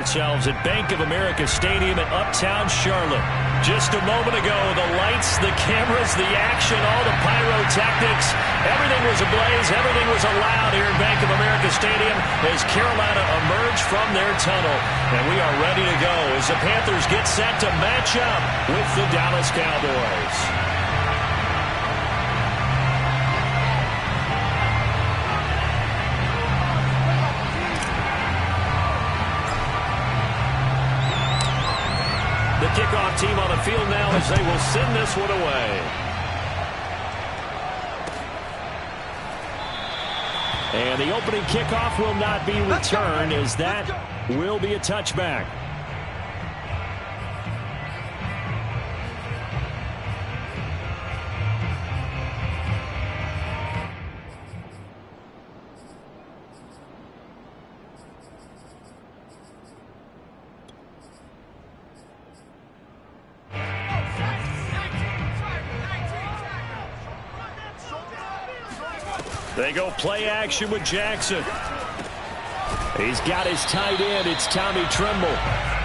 Ourselves at Bank of America Stadium in Uptown Charlotte. Just a moment ago, the lights, the cameras, the action, all the pyrotechnics, everything was ablaze, everything was allowed here in Bank of America Stadium as Carolina emerged from their tunnel. And we are ready to go as the Panthers get set to match up with the Dallas Cowboys. The kickoff team on the field now as they will send this one away. And the opening kickoff will not be returned as that will be a touchback. They go play action with Jackson. He's got his tight end. It's Tommy Tremble.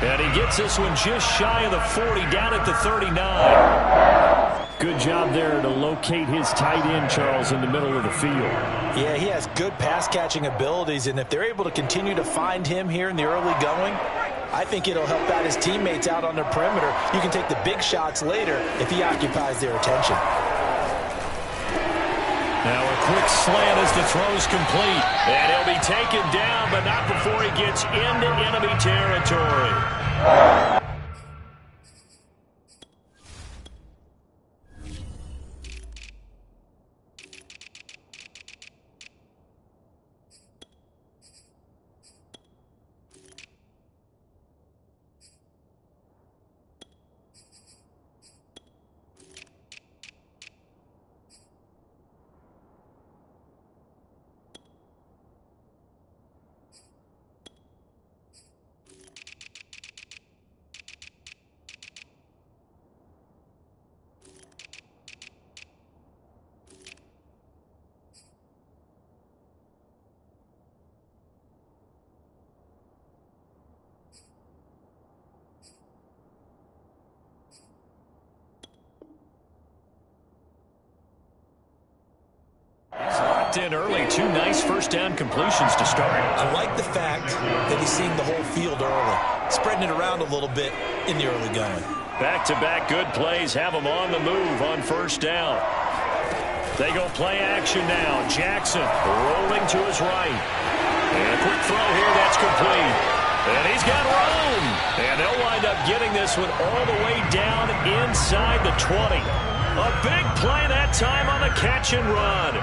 And he gets this one just shy of the 40, down at the 39. Good job there to locate his tight end, Charles, in the middle of the field. Yeah, he has good pass-catching abilities, and if they're able to continue to find him here in the early going, I think it'll help out his teammates out on the perimeter. You can take the big shots later if he occupies their attention. Now a quick slant as the throw's complete. And he'll be taken down, but not before he gets into enemy territory. In early, 2 nice first down completions to start. I like the fact that he's seeing the whole field early, spreading it around a little bit in the early going. Back-to-back good plays have him on the move on first down. They go play action now. Jackson rolling to his right. And a quick throw here, that's complete. And he's got room. And they'll wind up getting this one all the way down inside the 20. A big play that time on the catch and run.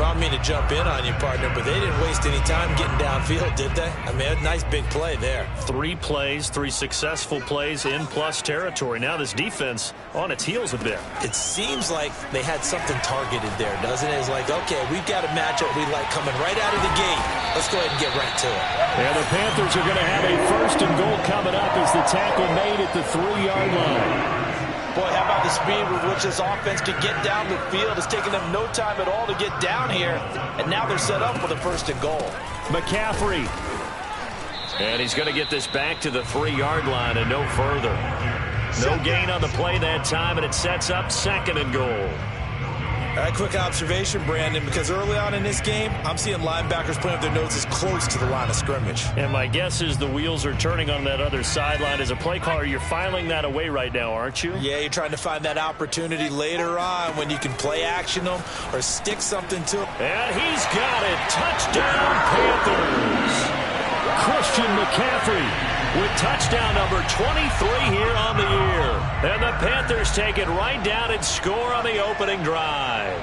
I don't mean to jump in on you, partner, but they didn't waste any time getting downfield, did they? I mean, a nice big play there. 3 plays, 3 successful plays in plus territory. Now this defense on its heels a bit. It seems like they had something targeted there, doesn't it? It's like, okay, we've got a matchup we like coming right out of the gate. Let's go ahead and get right to it. And the Panthers are going to have a first and goal coming up as the tackle made at the 3-yard line. Boy, how about the speed with which this offense could get down the field? It's taken them no time at all to get down here, and now they're set up for the first and goal. McCaffrey. And he's going to get this back to the 3-yard line and no further. No gain on the play that time, and it sets up second and goal. All right, quick observation, Brandon, because early on in this game, I'm seeing linebackers putting up their noses close to the line of scrimmage. And my guess is the wheels are turning on that other sideline. As a play caller, you're filing that away right now, aren't you? Yeah, you're trying to find that opportunity later on when you can play action them or stick something to them. And he's got it. Touchdown, Panthers. Christian McCaffrey with touchdown number 23 here on the year. And the Panthers take it right down and score on the opening drive.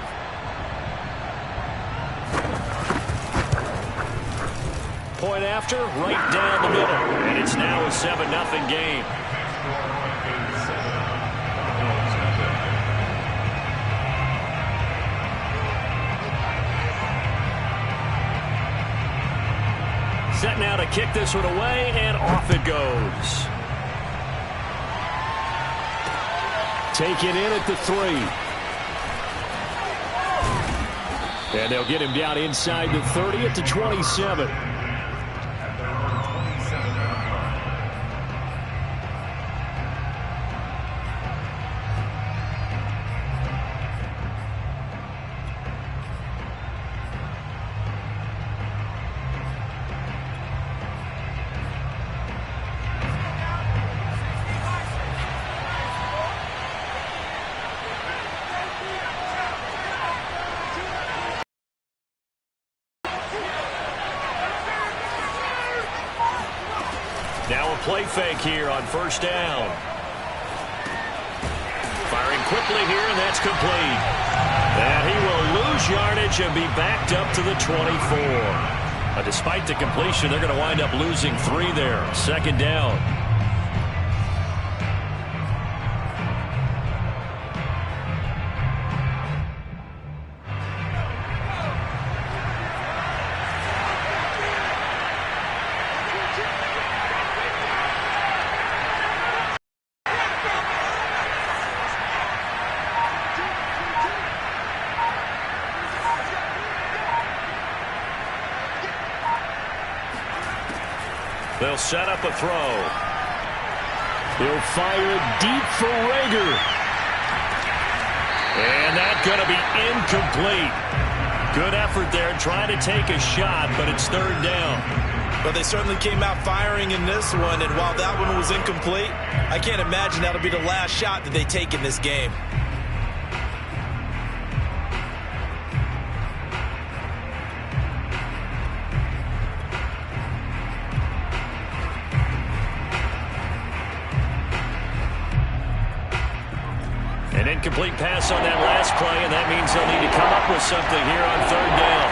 Point after, right down the middle. And it's now a 7-0 game. Set now to kick this one away, and off it goes. Taken in at the 3. And they'll get him down inside the 30 at the 27. Now a play fake here on first down. Firing quickly here, and that's complete. And he will lose yardage and be backed up to the 24. Despite the completion, they're going to wind up losing 3 there. Second down. They'll set up a throw. He'll fire it deep for Rager. And that's going to be incomplete. Good effort there trying to take a shot, but it's third down. Well, they certainly came out firing in this one, and while that one was incomplete, I can't imagine that'll be the last shot that they take in this game. An incomplete pass on that last play, and that means they'll need to come up with something here on third down.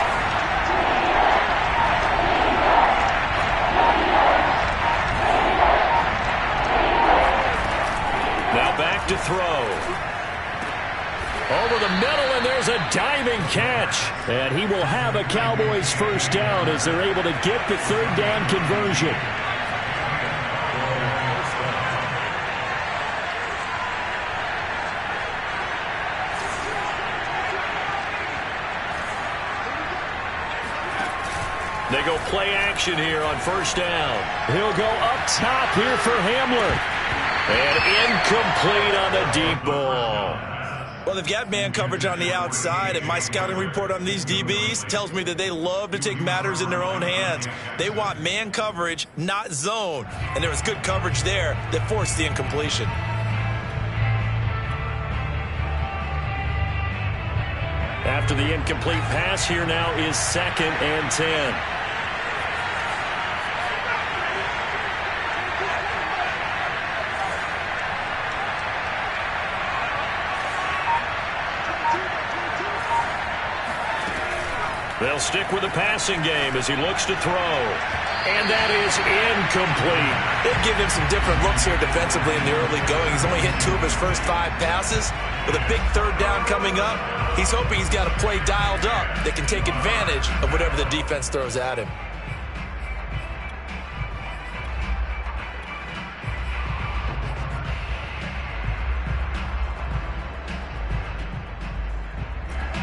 Now back to throw. Over the middle, and there's a diving catch. And he will have a Cowboys first down as they're able to get the third down conversion. They go play action here on first down. He'll go up top here for Hamler. And incomplete on the deep ball. Well, they've got man coverage on the outside, and my scouting report on these DBs tells me that they love to take matters in their own hands. They want man coverage, not zone. And there was good coverage there that forced the incompletion. After the incomplete pass, here now is 2nd and 10. They'll stick with the passing game as he looks to throw. And that is incomplete. They've given him some different looks here defensively in the early going. He's only hit 2 of his first 5 passes. With a big third down coming up, he's hoping he's got a play dialed up that can take advantage of whatever the defense throws at him.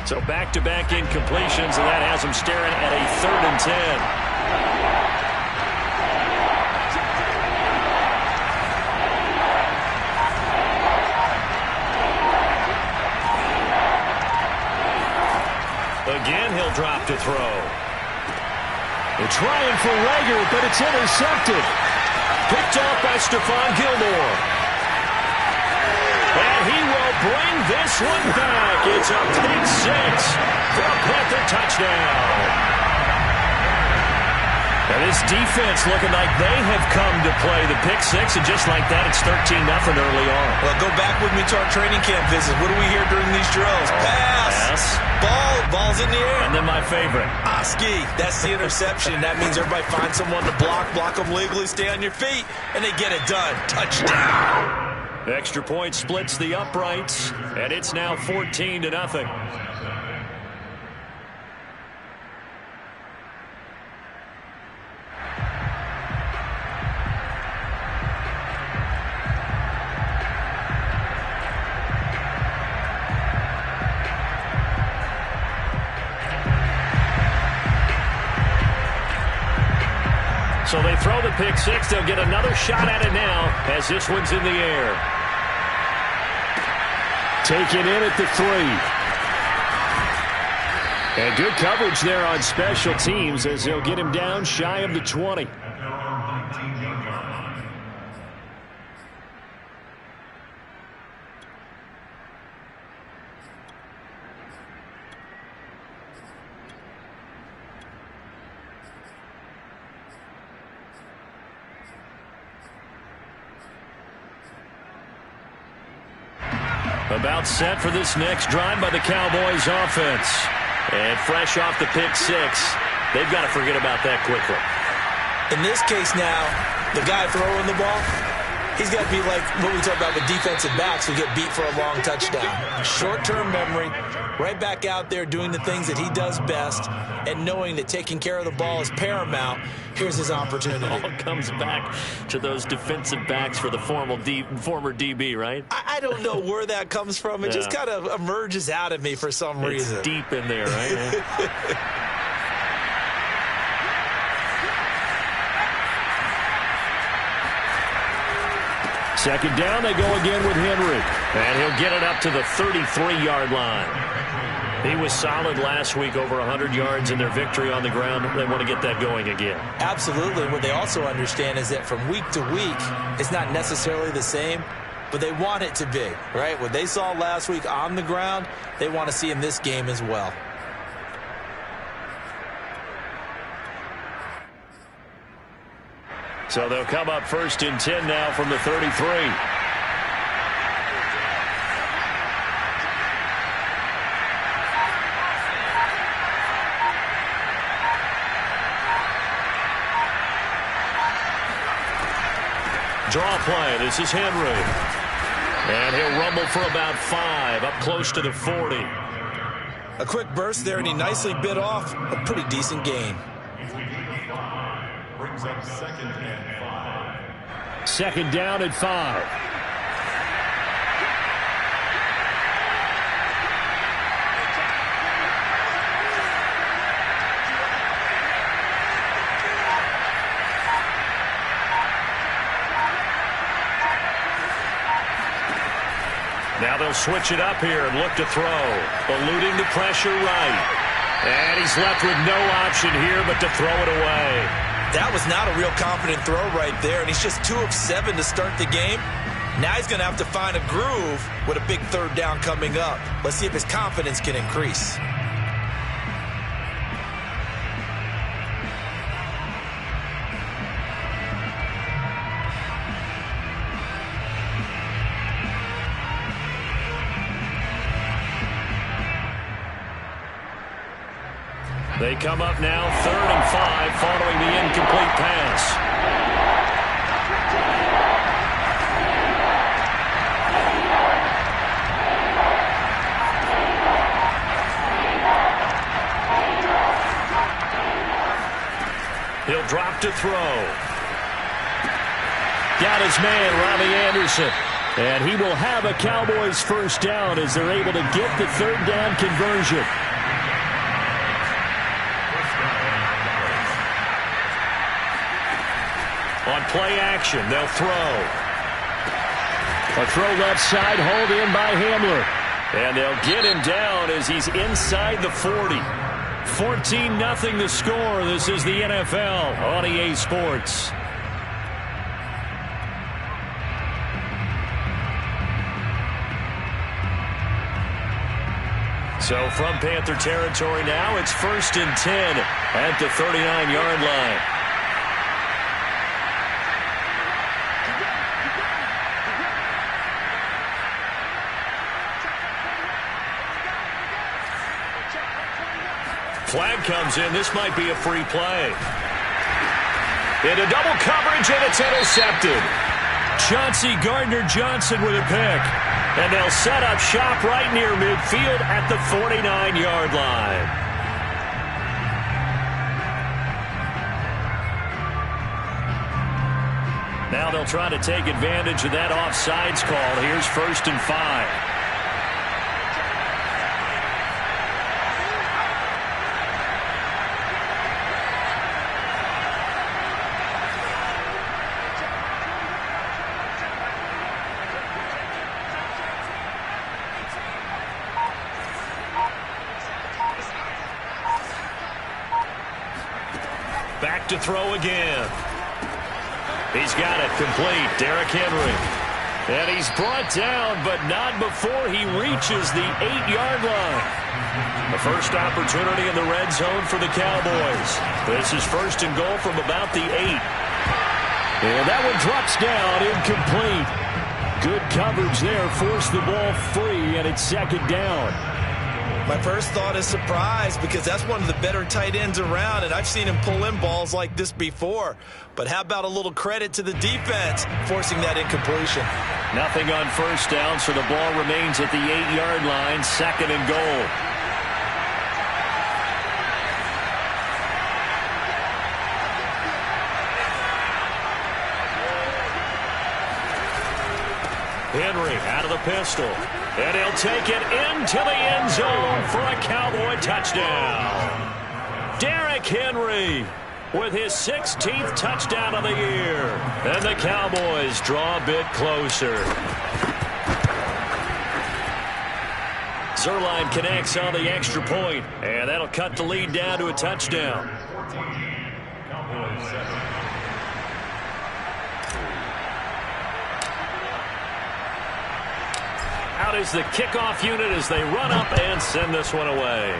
So back-to-back incompletions, and that has him staring at a 3rd and 10. Again, he'll drop to throw. They're trying for Rager, but it's intercepted. Picked off by Stephon Gilmore. And he will bring this one back. It's a pick 6 for a Panther touchdown. Now this defense looking like they have come to play the pick 6, and just like that, it's 13-0 early on. Well, go back with me to our training camp visit. What do we hear during these drills? Pass. Ball's in the air. And then my favorite. Ski. That's the interception. That means everybody finds someone to block them legally, stay on your feet, and they get it done. Touchdown. Extra point splits the uprights, and it's now 14-0. So they throw the pick 6. They'll get another shot at it now as this one's in the air. Taken in at the 3. And good coverage there on special teams as they'll get him down shy of the 20. About set for this next drive by the Cowboys offense. And fresh off the pick six, they've got to forget about that quickly. In this case now, the guy throwing the ball, he's got to be like what we talk about with defensive backs who get beat for a long touchdown. Short-term memory, right back out there doing the things that he does best, and knowing that taking care of the ball is paramount. Here's his opportunity. It all comes back to those defensive backs for the former DB, right? I don't know where that comes from. It just kind of emerges out of me for some reason. It's deep in there, right? Second down, they go again with Henry. And he'll get it up to the 33-yard line. He was solid last week, over 100 yards in their victory on the ground. They want to get that going again. Absolutely. What they also understand is that from week to week, it's not necessarily the same, but they want it to be, right? What they saw last week on the ground, they want to see in this game as well. So they'll come up 1st and 10 now from the 33. Draw play. This is Henry. And he'll rumble for about 5, up close to the 40. A quick burst there, and he nicely bit off a pretty decent gain. Brings up 2nd and 5. Second down at 5. Now they'll switch it up here and look to throw. Eluding the pressure right. And he's left with no option here but to throw it away. That was not a real confident throw right there, and he's just 2 of 7 to start the game. Now he's going to have to find a groove with a big 3rd down coming up. Let's see if his confidence can increase. They come up now 3rd and 5 following the incomplete pass. He'll drop to throw. Got his man, Robbie Anderson. And he will have a Cowboys 1st down as they're able to get the 3rd down conversion. On play action, they'll throw. A throw left side, hauled in by Hamler. And they'll get him down as he's inside the 40. 14-0 the score. This is the NFL on EA Sports. So from Panther territory now, it's 1st and 10 at the 39-yard line. Flag comes in. This might be a free play. Into double coverage, and it's intercepted. Chauncey Gardner-Johnson with a pick. And they'll set up shop right near midfield at the 49-yard line. Now they'll try to take advantage of that offsides call. Here's 1st and 5. Back to throw again. He's got it complete. Derrick Henry. And he's brought down, but not before he reaches the 8-yard line. The first opportunity in the red zone for the Cowboys. This is 1st and goal from about the 8. And that one drops down incomplete. Good coverage there. Forced the ball free, and it's second down. My first thought is surprise because that's one of the better tight ends around, and I've seen him pull in balls like this before. But how about a little credit to the defense forcing that incompletion? Nothing on first down, so the ball remains at the 8-yard line, second and goal. Henry out of the pistol, and he'll take it into the end zone for a Cowboy touchdown. Derrick Henry with his 16th touchdown of the year, and the Cowboys draw a bit closer. Zuerlein connects on the extra point, and that'll cut the lead down to a touchdown. Cowboys 7. Out is the kickoff unit as they run up and send this one away.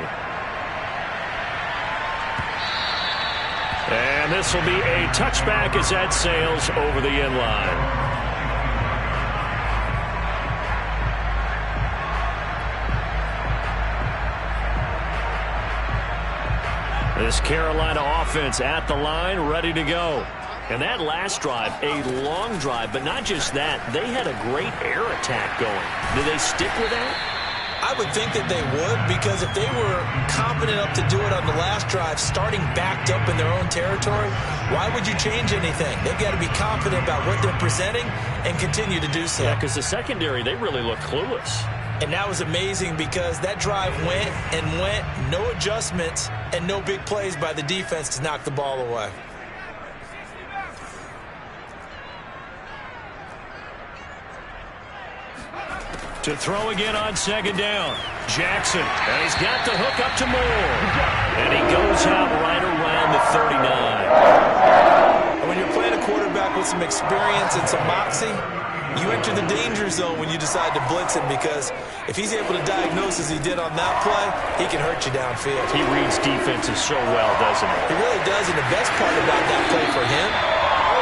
And this will be a touchback as that sails over the end line. This Carolina offense at the line, ready to go. And that last drive, a long drive, but not just that. They had a great air attack going. Do they stick with that? I would think that they would, because if they were confident enough to do it on the last drive, starting backed up in their own territory, why would you change anything? They've got to be confident about what they're presenting and continue to do so. Yeah, because the secondary, they really look clueless. And that was amazing because that drive went and went, no adjustments, and no big plays by the defense to knock the ball away. To throw again on second down. Jackson, and he's got the hook up to Moore. And he goes out right around the 39. And when you're playing a quarterback with some experience and some moxie, you enter the danger zone when you decide to blitz him, because if he's able to diagnose as he did on that play, he can hurt you downfield. He reads defenses so well, doesn't he? He really does, and the best part about that play for him,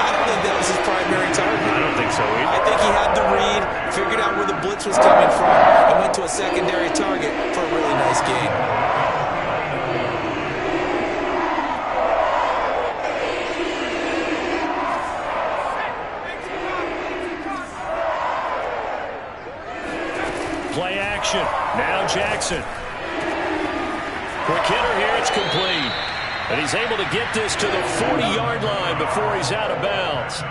I don't think that was his primary target. I don't think so either. I think he had the read, figured out where the blitz was coming from, and went to a secondary target for a really nice game. Play action. Now Jackson. Quick hitter here. It's complete. And he's able to get this to the 40-yard line before he's out of bounds.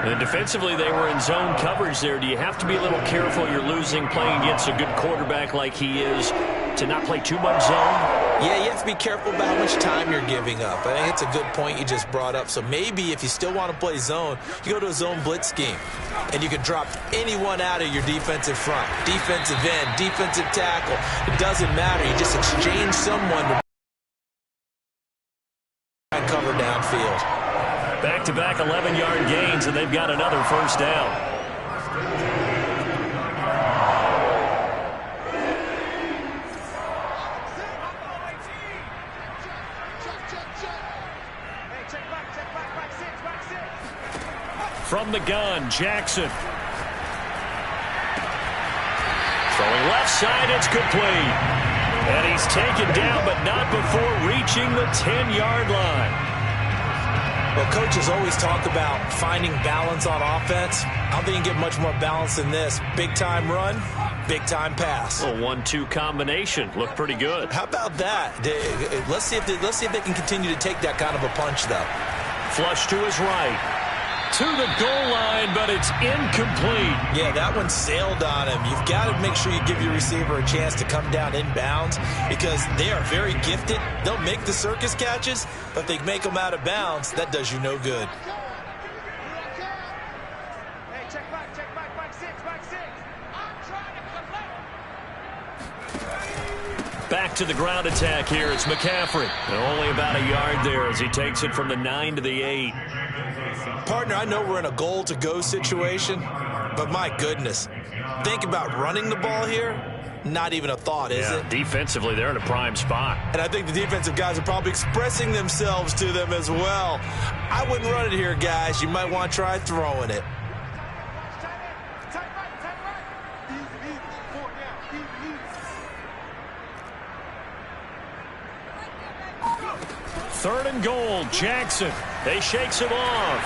And defensively, they were in zone coverage there. Do you have to be a little careful? You're losing playing against a good quarterback like he is to not play too much zone? Yeah, you have to be careful about how much time you're giving up. I think it's a good point you just brought up. So maybe if you still want to play zone, you go to a zone blitz scheme. And you can drop anyone out of your defensive front. Defensive end, defensive tackle. It doesn't matter. You just exchange someone to cover downfield. Back-to-back 11-yard gains, and they've got another first down. From the gun, Jackson. Throwing left side, it's complete. And he's taken down, but not before reaching the 10-yard line. Well, coaches always talk about finding balance on offense. I don't think you can get much more balance than this. Big-time run, big-time pass. A 1-2 combination. Looked pretty good. How about that? Let's see if they can continue to take that kind of a punch, though. Flush to his right. To the goal line, but it's incomplete. Yeah, that one sailed on him. You've got to make sure you give your receiver a chance to come down inbounds, because they are very gifted. They'll make the circus catches, but if they make them out of bounds, that does you no good. Back to the ground attack here. It's McCaffrey. And only about a yard there as he takes it from the 9 to the 8. Partner, I know we're in a goal-to-go situation, but my goodness, think about running the ball here. Not even a thought, is it? Defensively, they're in a prime spot. And I think the defensive guys are probably expressing themselves to them as well. I wouldn't run it here, guys. You might want to try throwing it. 3rd and goal. Jackson. They shakes him off.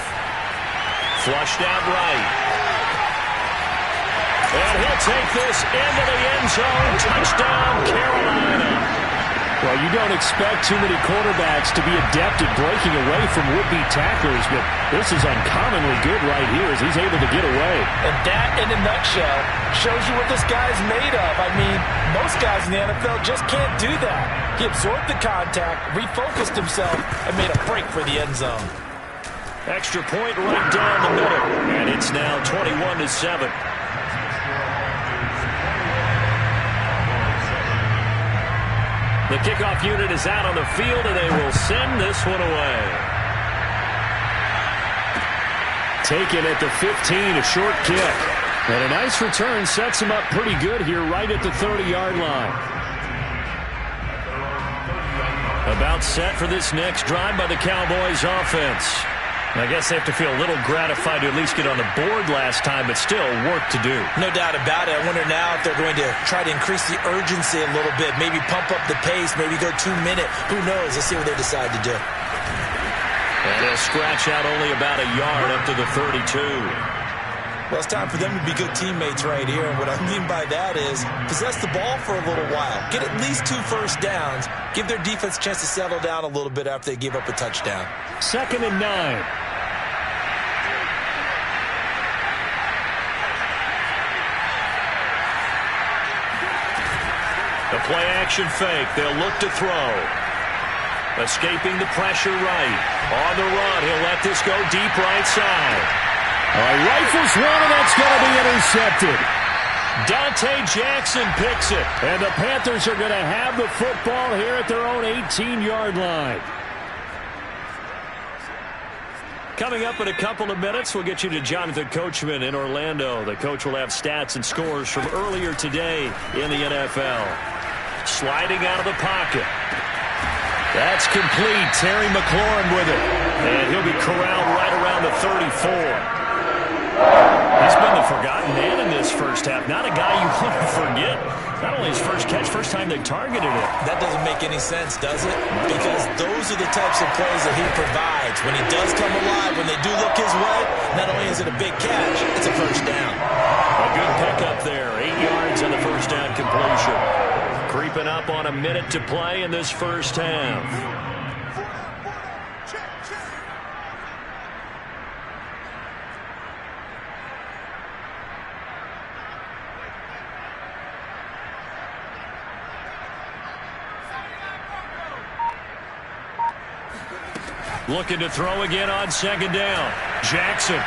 Flushed out right. And he'll take this into the end zone. Touchdown, Carolina. Well, you don't expect too many quarterbacks to be adept at breaking away from would-be tacklers, but this is uncommonly good right here as he's able to get away. And that, in a nutshell, shows you what this guy's made of. I mean, most guys in the NFL just can't do that. He absorbed the contact, refocused himself, and made a break for the end zone. Extra point right down the middle, and it's now 21-7. The kickoff unit is out on the field, and they will send this one away. Taken at the 15, a short kick. And a nice return sets him up pretty good here right at the 30-yard line. About set for this next drive by the Cowboys offense. I guess they have to feel a little gratified to at least get on the board last time, but still work to do. No doubt about it. I wonder now if they're going to try to increase the urgency a little bit, maybe pump up the pace, maybe go 2-minute. Who knows? Let's see what they decide to do. And they'll scratch out only about a yard up to the 32. Well, it's time for them to be good teammates right here, and what I mean by that is possess the ball for a little while. Get at least 2 first downs. Give their defense a chance to settle down a little bit after they give up a touchdown. 2nd and 9. The play-action fake. They'll look to throw. Escaping the pressure right. On the run, he'll let this go deep right side. Rifles one, and that's going to be intercepted. Dante Jackson picks it. And the Panthers are going to have the football here at their own 18-yard line. Coming up in a couple of minutes, we'll get you to Jonathan Coachman in Orlando. The coach will have stats and scores from earlier today in the NFL. Sliding out of the pocket. That's complete. Terry McLaurin with it. And he'll be corralled right around the 34. He's been the forgotten man in this first half. Not a guy you want to forget. Not only his first catch, first time they targeted him. That doesn't make any sense, does it? Because those are the types of plays that he provides. When he does come alive, when they do look his way, not only is it a big catch, it's a first down. A good pickup there. 8 yards on the first down completion. Creeping up on a minute to play in this first half. Looking to throw again on 2nd down. Jackson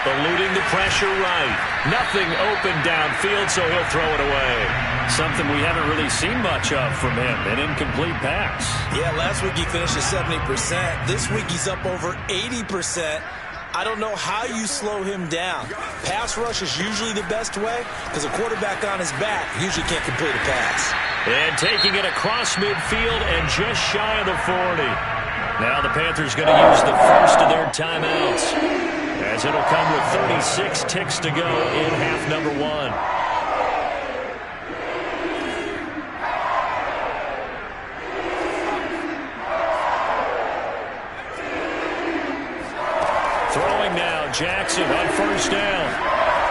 eluding the pressure right. Nothing open downfield, so he'll throw it away. Something we haven't really seen much of from him, an incomplete pass. Yeah, last week he finished at 70%. This week he's up over 80%. I don't know how you slow him down. Pass rush is usually the best way because a quarterback on his back usually can't complete a pass. And taking it across midfield and just shy of the 40. Now the Panthers going to use the first of their timeouts, as it'll come with 36 ticks to go in half number 1. Throwing now, Jackson on first down.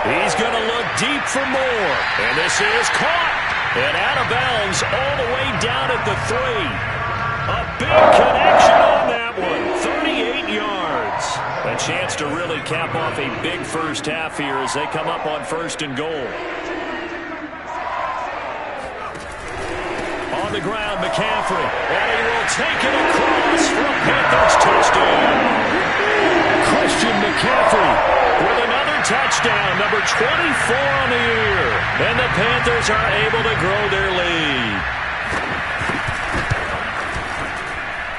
He's going to look deep for more, and this is caught. And out of bounds all the way down at the 3. A big connection on that one. 38 yards. A chance to really cap off a big first half here as they come up on 1st and goal. On the ground, McCaffrey. And he will take it across for a Panthers touchdown. Christian McCaffrey with another touchdown, number 24 on the year. And the Panthers are able to grow their lead.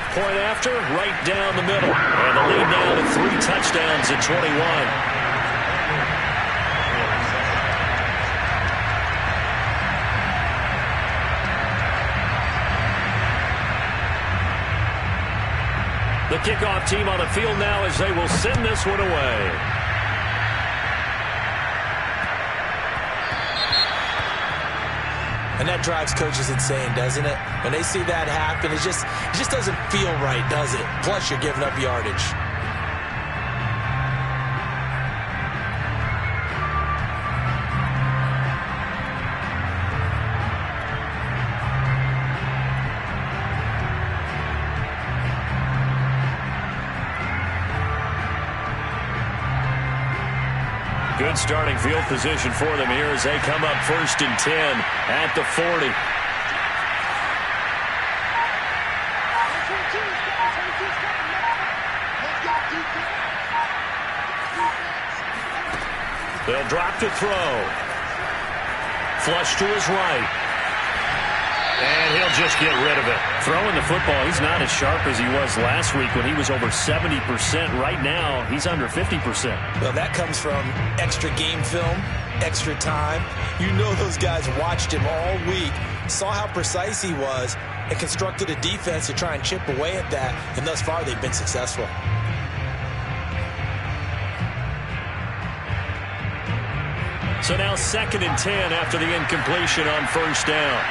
Point after, right down the middle. And the lead now to 3 touchdowns at 21. The kickoff team on the field now as they will send this one away. And that drives coaches insane, doesn't it? When they see that happen, it just doesn't feel right, does it? Plus, you're giving up yardage. Good starting field position for them here as they come up 1st and 10 at the 40. They'll drop to throw. Flush to his right. And he'll just get rid of it. Throwing the football, he's not as sharp as he was last week when he was over 70%. Right now, he's under 50%. Well, that comes from extra game film, extra time. You know those guys watched him all week, saw how precise he was, and constructed a defense to try and chip away at that. And thus far, they've been successful. So now 2nd and 10 after the incompletion on 1st down.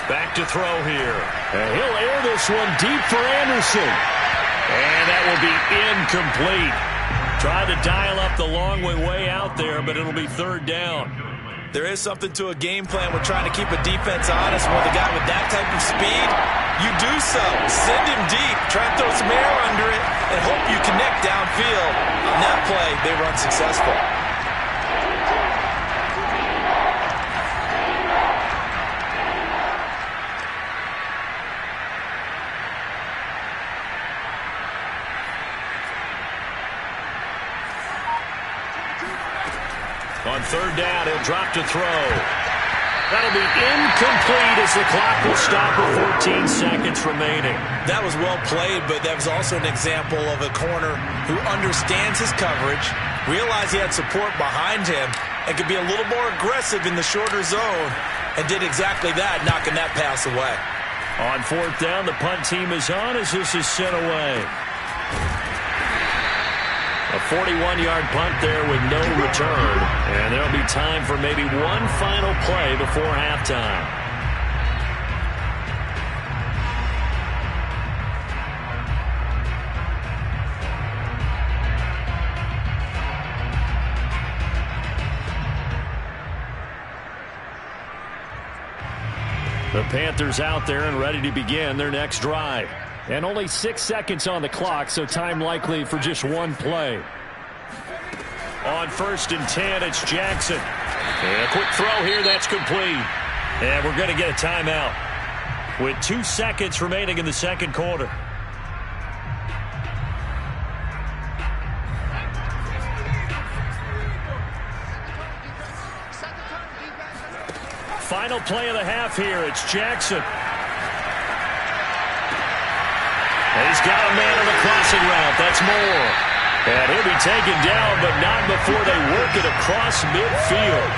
Back to throw here. And he'll air this one deep for Anderson. And that will be incomplete. Tried to dial up the long way out there, but it'll be 3rd down. There is something to a game plan with trying to keep a defense honest. With a guy with that type of speed, you do so. Send him deep. Try and throw some air under it and hope you connect downfield. On that play, they run successful. On 3rd down, he'll drop to throw. That'll be incomplete as the clock will stop with 14 seconds remaining. That was well played, but that was also an example of a corner who understands his coverage, realized he had support behind him, and could be a little more aggressive in the shorter zone, and did exactly that, knocking that pass away. On 4th down, the punt team is on as this is sent away. A 41-yard punt there with no return. And there'll be time for maybe one final play before halftime. The Panthers out there and ready to begin their next drive. And only 6 seconds on the clock, so time likely for just one play. On 1st and 10, it's Jackson. And a quick throw here, that's complete. And we're going to get a timeout with 2 seconds remaining in the 2nd quarter. Final play of the half here, it's Jackson. He's got a man on the crossing route. That's Moore. And he'll be taken down, but not before they work it across midfield.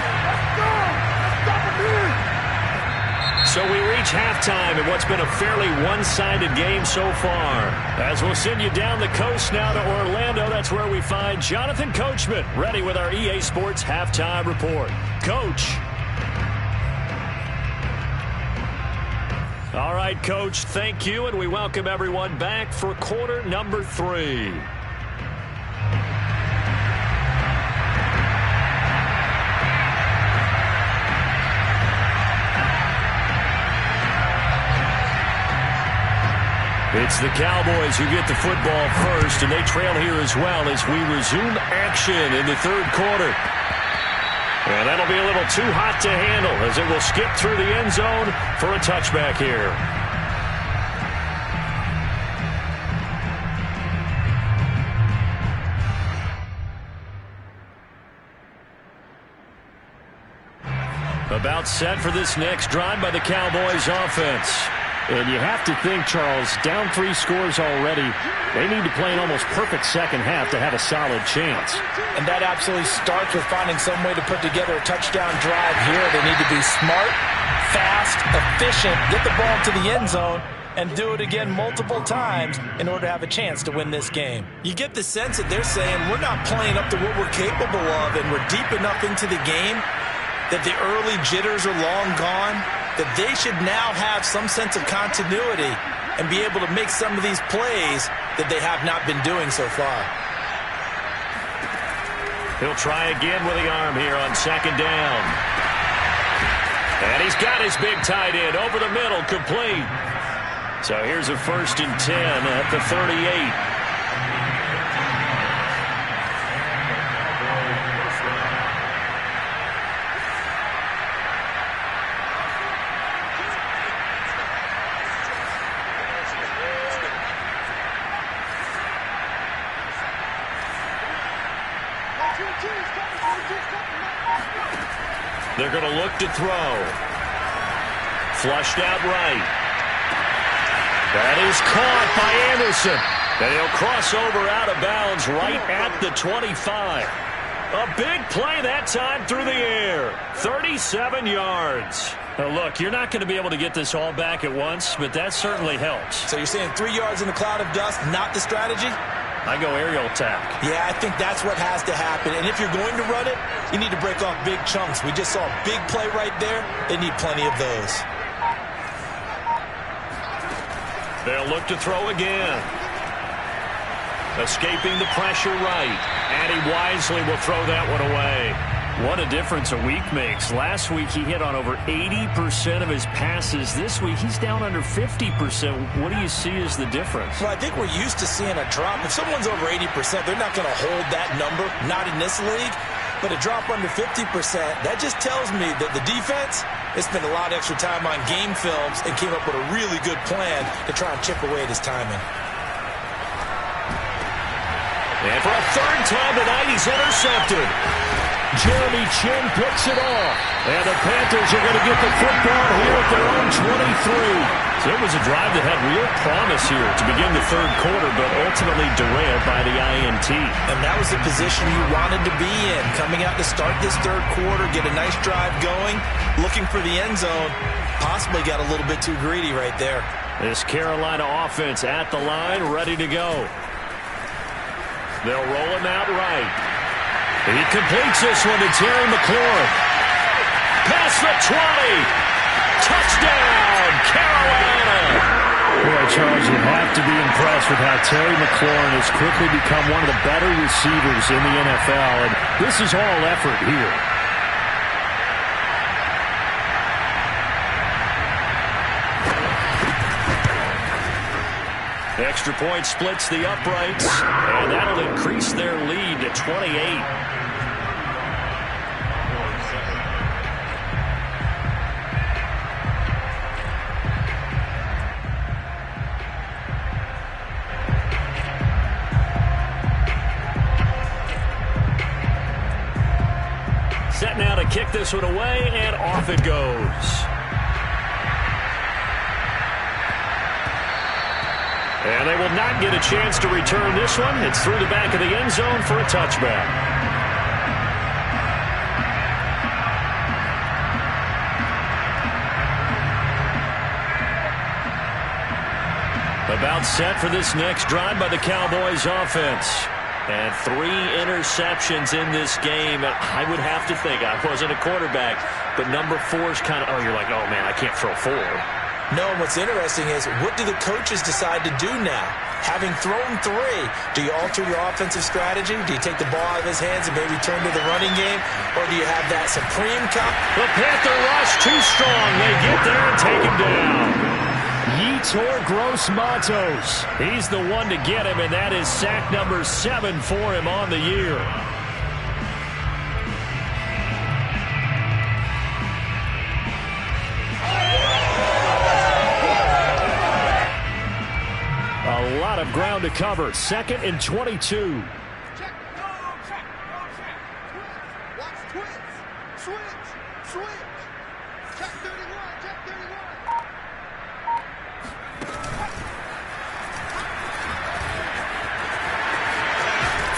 So we reach halftime in what's been a fairly one-sided game so far. As we'll send you down the coast now to Orlando, that's where we find Jonathan Coachman ready with our EA Sports Halftime Report. Coach. All right, Coach, thank you, and we welcome everyone back for quarter number 3. It's the Cowboys who get the football first, and they trail here as well as we resume action in the 3rd quarter. And that'll be a little too hot to handle as it will skip through the end zone for a touchback here. About set for this next drive by the Cowboys offense. And you have to think, Charles, down 3 scores already. They need to play an almost perfect second half to have a solid chance. And that absolutely starts with finding some way to put together a touchdown drive here. They need to be smart, fast, efficient, get the ball to the end zone, and do it again multiple times in order to have a chance to win this game. You get the sense that they're saying we're not playing up to what we're capable of, and we're deep enough into the game that the early jitters are long gone, that they should now have some sense of continuity and be able to make some of these plays that they have not been doing so far. He'll try again with the arm here on second down. And he's got his big tight end over the middle, complete. So here's a 1st and 10 at the 38. They're going to look to throw. Flushed out right. That is caught by Anderson. And he'll cross over out of bounds right at the 25. A big play that time through the air. 37 yards. Now look, you're not going to be able to get this all back at once, but that certainly helps. So you're saying 3 yards in a cloud of dust, not the strategy? I go aerial attack. Yeah, I think that's what has to happen. And if you're going to run it, you need to break off big chunks. We just saw a big play right there. They need plenty of those. They'll look to throw again. Escaping the pressure right. And he wisely will throw that one away. What a difference a week makes. Last week he hit on over 80% of his passes. This week he's down under 50%. What do you see as the difference? Well, I think we're used to seeing a drop. If someone's over 80%, they're not going to hold that number. Not in this league. But a drop under 50%, that just tells me that the defense has spent a lot of extra time on game films and came up with a really good plan to try and chip away at his timing. And for a third time tonight, he's intercepted. Jeremy Chinn picks it off. And the Panthers are going to get the football here at their own 23. So it was a drive that had real promise here to begin the third quarter, but ultimately derailed by the INT. And that was the position you wanted to be in. Coming out to start this third quarter, get a nice drive going, looking for the end zone. Possibly got a little bit too greedy right there. This Carolina offense at the line, ready to go. They'll roll him out right. He completes this one to Terry McLaurin. Past the 20. Touchdown, Carolina. Boy, Charles, you have to be impressed with how Terry McLaurin has quickly become one of the better receivers in the NFL, and this is all effort here. Extra point splits the uprights, and that'll increase their lead to 28. Set now to kick this one away, and off it goes. And they will not get a chance to return this one. It's through the back of the end zone for a touchback. About set for this next drive by the Cowboys offense. And 3 interceptions in this game. I would have to think, I wasn't a quarterback, but number 4 is kind of, you're like, oh man, I can't throw 4. No, and what's interesting is, what do the coaches decide to do now? Having thrown 3, do you alter your offensive strategy? Do you take the ball out of his hands and maybe turn to the running game? Or do you have that supreme cup? The Panther rush too strong. They get there and take him down. Yetur Gross-Matos. He's the one to get him, and that is sack number 7 for him on the year. A lot of ground to cover. 2nd and 22.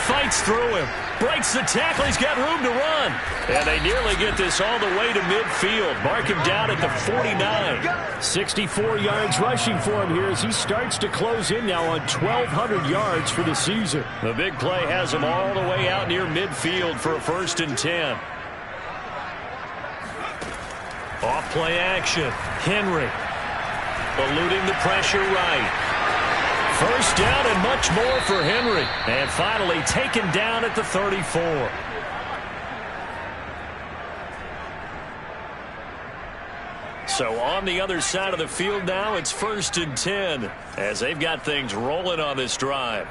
Fights through him. breaks the tackle. He's got room to run. And they nearly get this all the way to midfield. Mark him down at the 49. 64 yards rushing for him here as he starts to close in now on 1,200 yards for the season. The big play has him all the way out near midfield for a 1st and 10. Off play action. Henry eluding the pressure right. 1st down and much more for Henry. And finally taken down at the 34. So on the other side of the field now, it's 1st and 10 as they've got things rolling on this drive.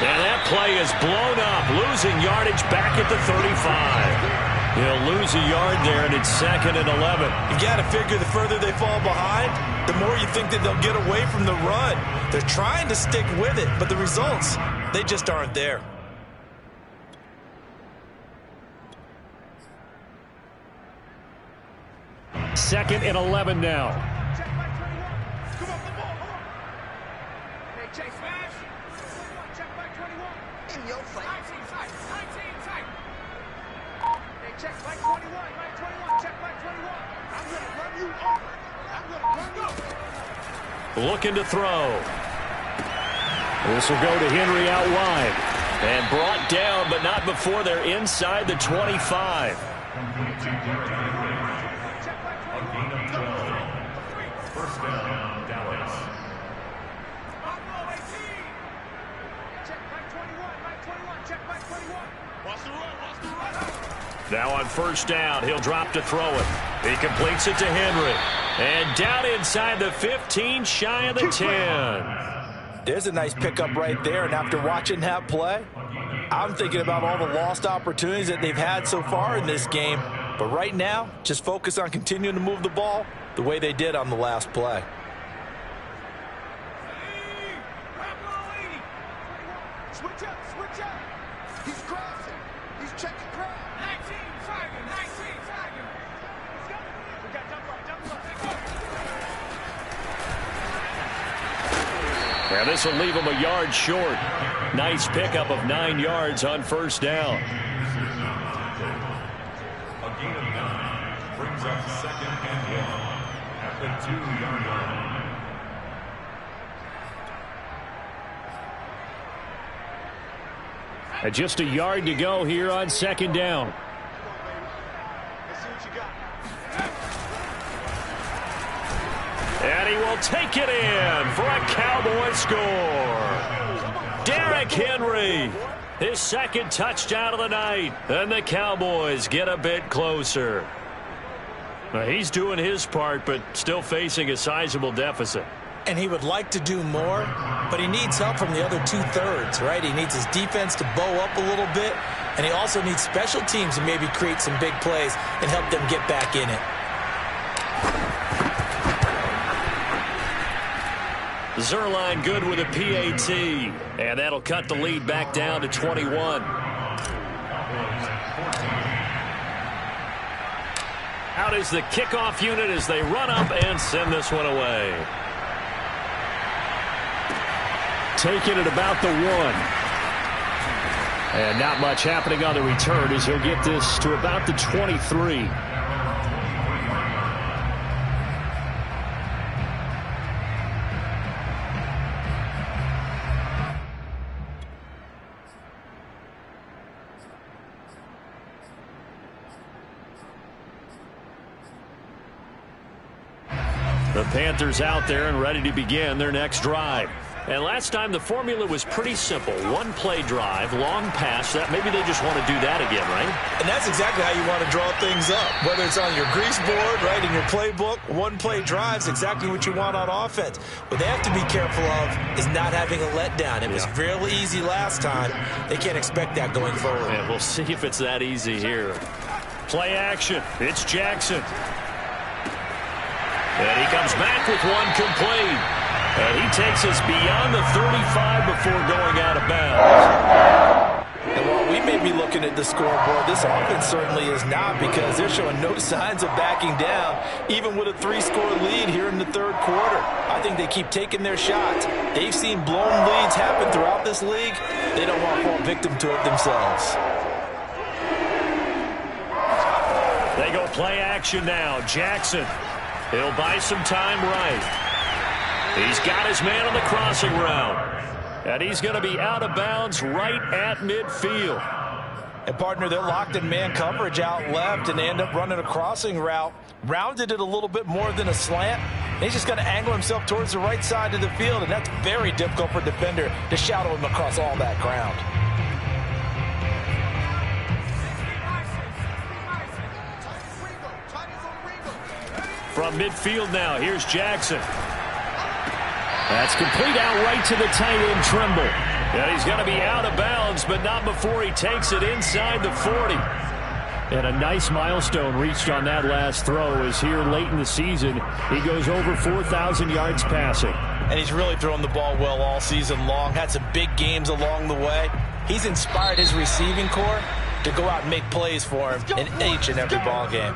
And that play is blown up, losing yardage back at the 35. He'll lose a yard there, and it's 2nd and 11. You got to figure the further they fall behind, the more you think that they'll get away from the run. They're trying to stick with it, but the results, they just aren't there. Second and 11 now. Looking to throw. This will go to Henry out wide. And brought down, but not before they're inside the 25. First down, Dallas. Now on 1st down, he'll drop to throw it. He completes it to Henry. And down inside the 15, shy of the 10. There's a nice pickup right there, and after watching that play, I'm thinking about all the lost opportunities that they've had so far in this game. But right now, just focus on continuing to move the ball the way they did on the last play. Switch up. He's crossing. He's checking crowd. 19, flagging. 19, flagging. Let's go. We got double up. Now this will leave him a yard short. Nice pickup of 9 yards on 1st down. A gain of 9 brings up 2nd and 1 at the 2-yard line. Just a yard to go here on 2nd down. And he will take it in for a Cowboy score. Derrick Henry, his 2nd touchdown of the night. And the Cowboys get a bit closer. Now, he's doing his part, but still facing a sizable deficit. And he would like to do more, but he needs help from the other 2/3, right? He needs his defense to bow up a little bit, and he also needs special teams to maybe create some big plays and help them get back in it. Zuerlein good with a PAT, and that'll cut the lead back down to 21. Out is the kickoff unit as they run up and send this one away. Taken at about the 1. And not much happening on the return as he'll get this to about the 23. The Panthers out there and ready to begin their next drive. And last time the formula was pretty simple. 1-play drive, long pass. That maybe they just want to do that again, right? And that's exactly how you want to draw things up. Whether it's on your grease board, right, in your playbook, 1-play drive's exactly what you want on offense. What they have to be careful of is not having a letdown. It was fairly easy last time. They can't expect that going forward. And we'll see if it's that easy here. Play action. It's Jackson. And he comes back with one complete. And he takes us beyond the 35 before going out of bounds. And while we may be looking at the scoreboard, this offense certainly is not, because they're showing no signs of backing down, even with a 3-score lead here in the third quarter. I think they keep taking their shots. They've seen blown leads happen throughout this league. They don't want to fall victim to it themselves. They go play action now. Jackson. He'll buy some time right. He's got his man on the crossing route. And he's going to be out of bounds right at midfield. And, partner, they're locked in man coverage out left, and they end up running a crossing route. Rounded it a little bit more than a slant. And he's just going to angle himself towards the right side of the field, and that's very difficult for a defender to shadow him across all that ground. From midfield now, here's Jackson. That's complete out right to the tight end, Trimble. And he's going to be out of bounds, but not before he takes it inside the 40. And a nice milestone reached on that last throw, as here late in the season, he goes over 4,000 yards passing. And he's really thrown the ball well all season long. Had some big games along the way. He's inspired his receiving corps to go out and make plays for him in each and every ball game.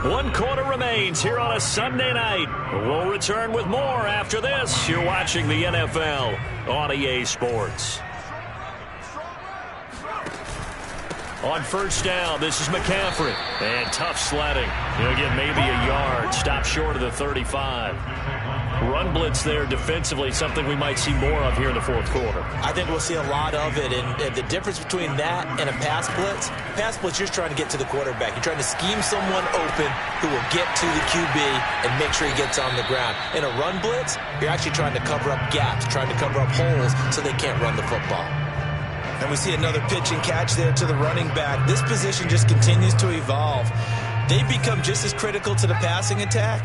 1 quarter remains here on a Sunday night. We'll return with more after this. You're watching the NFL on EA Sports. On first down, this is McCaffrey. And tough sledding. He'll get maybe a yard. Stop short of the 35. Run blitz there defensively, something we might see more of here in the fourth quarter. I think we'll see a lot of it, and the difference between that and a pass blitz, you're just trying to get to the quarterback. You're trying to scheme someone open who will get to the QB and make sure he gets on the ground. In a run blitz, you're actually trying to cover up gaps, trying to cover up holes so they can't run the football. And we see another pitch and catch there to the running back. This position just continues to evolve. They've become just as critical to the passing attack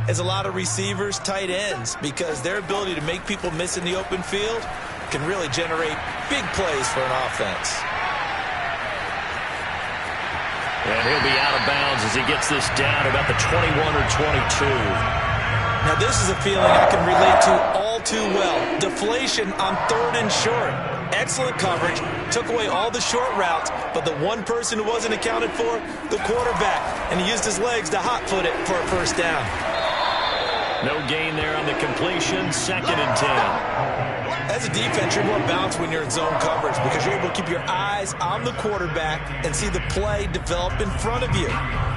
as a lot of receivers, tight ends, because their ability to make people miss in the open field can really generate big plays for an offense. And he'll be out of bounds as he gets this down about the 21 or 22. Now this is a feeling I can relate to all too well. Deflation on 3rd and short. Excellent coverage, took away all the short routes, but the one person who wasn't accounted for, the quarterback, and he used his legs to hot foot it for a first down. No gain there on the completion, 2nd and 10. As a defense, you're more balanced when you're in zone coverage because you're able to keep your eyes on the quarterback and see the play develop in front of you.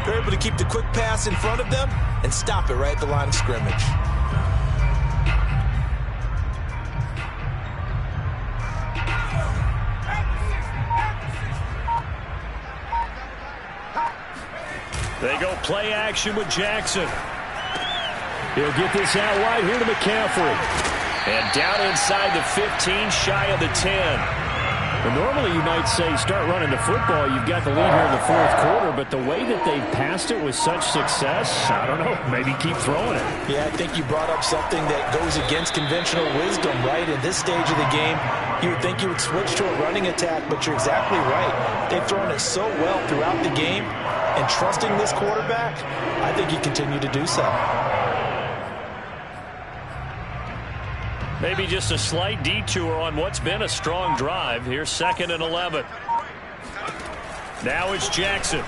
You're able to keep the quick pass in front of them and stop it right at the line of scrimmage. They go play action with Jackson. He'll get this out wide here to McCaffrey. And down inside the 15, shy of the 10. And normally you might say start running the football. You've got the lead here in the fourth quarter, but the way that they've passed it with such success, I don't know, maybe keep throwing it. Yeah, I think you brought up something that goes against conventional wisdom, right? In this stage of the game, you would think you would switch to a running attack, but you're exactly right. They've thrown it so well throughout the game, and trusting this quarterback, I think you continue to do so. Maybe just a slight detour on what's been a strong drive. Here's 2nd and 11. Now it's Jackson.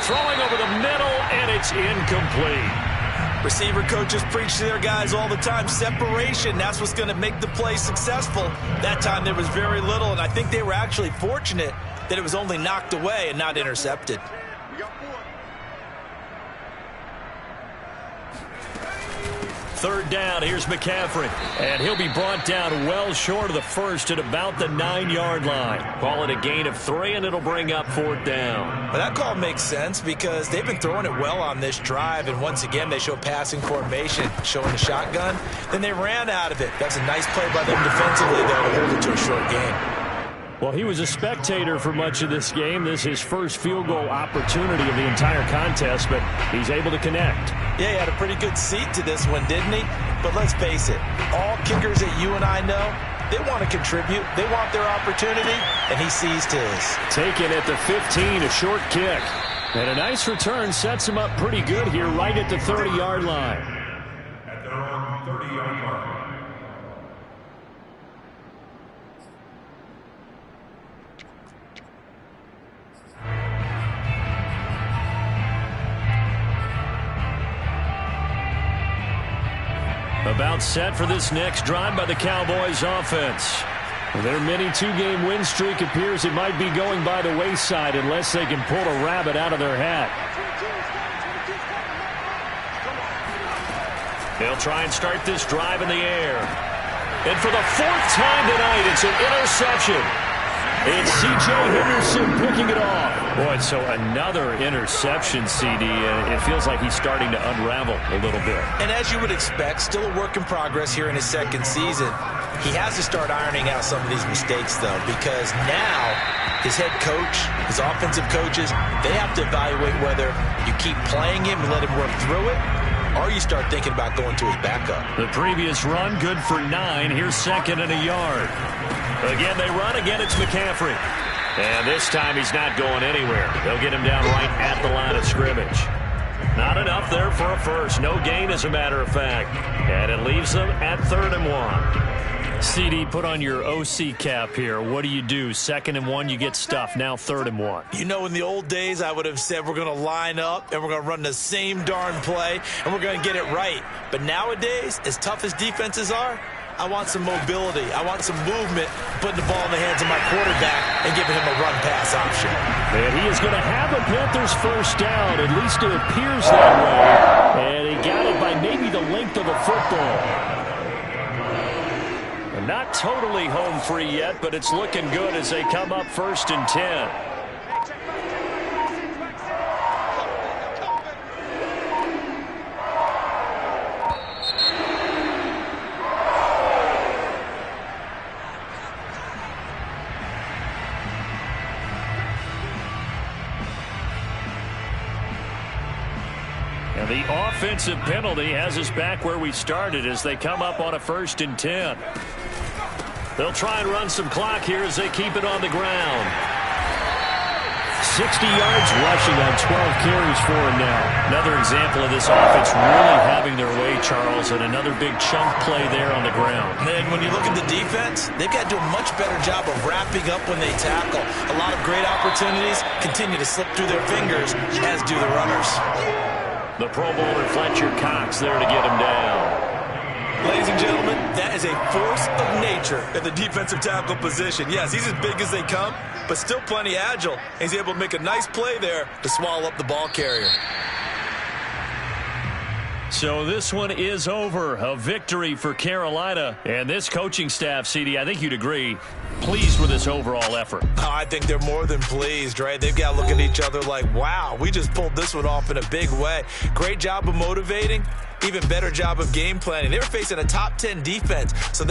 Throwing over the middle, and it's incomplete. Receiver coaches preach to their guys all the time. Separation, that's what's going to make the play successful. That time there was very little, and I think they were actually fortunate that it was only knocked away and not intercepted. Third down, here's McCaffrey. And he'll be brought down well short of the first at about the 9-yard line. Call it a gain of 3, and it'll bring up 4th down. Well, that call makes sense because they've been throwing it well on this drive, and once again they show passing formation, showing the shotgun. Then they ran out of it. That's a nice play by them defensively, though, to hold it to a short game. Well, he was a spectator for much of this game. This is his first field goal opportunity of the entire contest, but he's able to connect. Yeah, he had a pretty good seat to this one, didn't he? But let's face it, all kickers that you and I know, they want to contribute. They want their opportunity, and he seized his. Taken at the 15, a short kick. And a nice return sets him up pretty good here right at the 30-yard line. At their own 30-yard line. About set for this next drive by the Cowboys offense. Their mini two-game win streak appears it might be going by the wayside unless they can pull a rabbit out of their hat. They'll try and start this drive in the air. And for the fourth time tonight, it's an interception. It's C.J. Henderson picking it off. Boy, so another interception, CD. It feels like he's starting to unravel a little bit. And as you would expect, still a work in progress here in his second season. He has to start ironing out some of these mistakes, though, because now his head coach, his offensive coaches, they have to evaluate whether you keep playing him and let him work through it, or you start thinking about going to his backup. The previous run, good for 9. Here's second and a yard. Again, they run. Again, it's McCaffrey. And this time he's not going anywhere. They'll get him down right at the line of scrimmage. Not enough there for a first. No gain, as a matter of fact. And it leaves them at 3rd and 1. CD, put on your OC cap here. What do? 2nd and 1, you get stuffed. Now 3rd and 1. You know, in the old days, I would have said we're going to line up and we're going to run the same darn play and we're going to get it right. But nowadays, as tough as defenses are, I want some mobility. I want some movement, putting the ball in the hands of my quarterback and giving him a run-pass option. And he is going to have a Panthers first down. At least it appears that way. And he got it by maybe the length of a football. And not totally home free yet, but it's looking good as they come up 1st and 10. And the offensive penalty has us back where we started as they come up on a 1st and 10. They'll try and run some clock here as they keep it on the ground. 60 yards rushing on 12 carries for him now. Another example of this offense really having their way, Charles, and another big chunk play there on the ground. And when you look at the defense, they've got to do a much better job of wrapping up when they tackle. A lot of great opportunities continue to slip through their fingers, as do the runners. The Pro Bowler Fletcher Cox there to get him down. Ladies and gentlemen, that is a force of nature at the defensive tackle position. Yes, he's as big as they come, but still plenty agile. He's able to make a nice play there to swallow up the ball carrier. So this one is over. A victory for Carolina. And this coaching staff, CD, I think you'd agree, pleased with this overall effort. Oh, I think they're more than pleased, right? They've got to look at each other like, wow, we just pulled this one off in a big way. Great job of motivating. Even better job of game planning. They were facing a top 10 defense, so